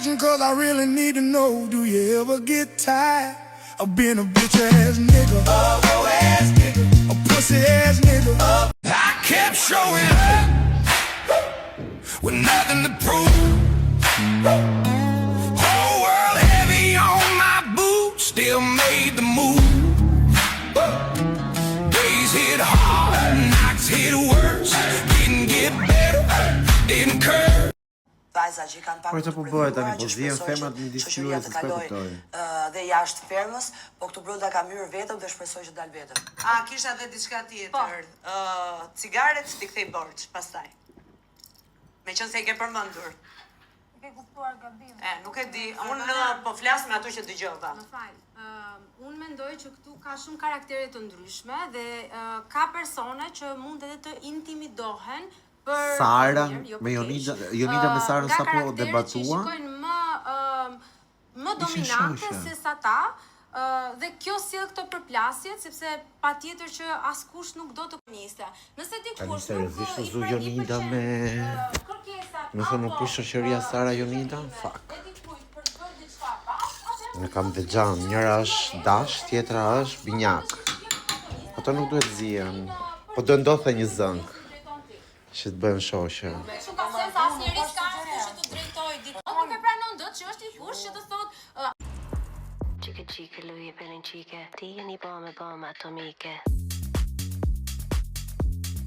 question, cause I really need to know. Do you ever get tired of being a bitch ass nigga? Ass nigga, a pussy ass nigga. I kept showing up with nothing to prove. Whole world heavy on my boots, still made the move. Days hit hard, nights hit worse. Didn't get better, didn't curve. Vajza që kanë pak të bëhet tani, po zihen femrat në diskutuar se s'ka kuptoj. Dhe jashtë fermës, po këtu brenda ka myrë vetëm dhe shpresoj që dal vetëm. A kisha edhe diçka tjetër? Cigaret t'i kthej borxh pastaj. Meqense e ke përmendur. Ke kuptuar gabim. Nuk e di, unë po flas me ato që dëgjova. Më fal. Unë mendoj që këtu ka shumë karaktere të ndryshme dhe ka persone që mund edhe të intimidohen. Sara me Jonida me Sarën sapo debatua. Më dominante se sa ta, dhe kjo sjell këto përplasjet sepse patjetër që askush nuk do të niste. Nëse dikush nuk zu Jonida me nëse nuk është shoqëria Sara Jonida, fuck. Ne kam dëgjan, njëra është dash, tjetra është binjak. Ato nuk duhet zihen, po do ndodhe një zënk. Që të bëjmë shoqe. Shumë ka sens asnjëri s'ka askush që të drejtojë ditë. Nuk e pranon dot që është i fush që të thotë Chica chica, Louis Bellin chica. Tieni bombe atomike.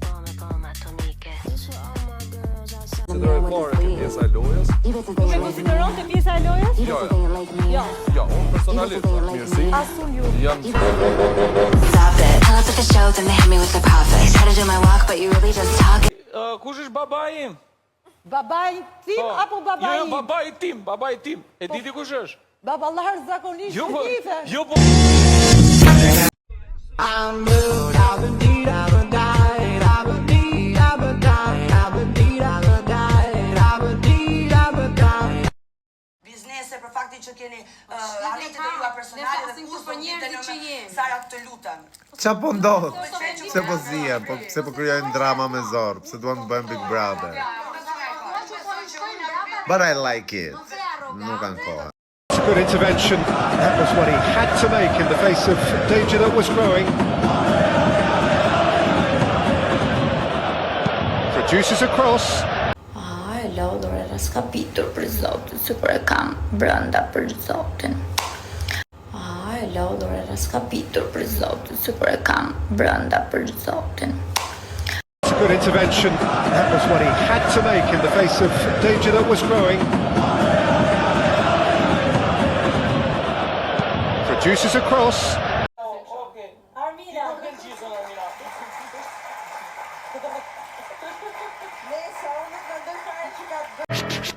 Bombe atomike. Konsideroj Florën që pjesa e lojës? Me konsideron të pjesa e lojës? Jo. Jo, unë personalisht mirësi. Asun ju. Jam Stop it. Tell us at the show, then they hit me with the profit. Try to do my walk, but you really just talk. Kush është babai im? Babai tim apo babai im? Jo, babai tim. E diti kush është? Baballar zakonisht të dife. Jo, po. Biznese për faktin që keni arritë të juaj personale dhe kur për njerëzit që jeni. Sara, të lutem. Qa po ndodh? Pse po zihen? Pse po krijojnë drama me zor? Pse duan të bëjnë Big Brother? But I like it. Nuk kanë kohë. Good intervention. That was what he had to make in the face of danger that was growing. Produces a cross. Lodhur era s'kapitur për Zotin, si kur e kam brenda për Zotin. Lodhur era s'kapitur për Zotin, si kur e kam brenda për Zotin. Good intervention. That was what he had to make in the face of danger that was growing. Produces a cross.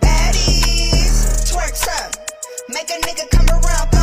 Baddies, twerk some, make a nigga come around.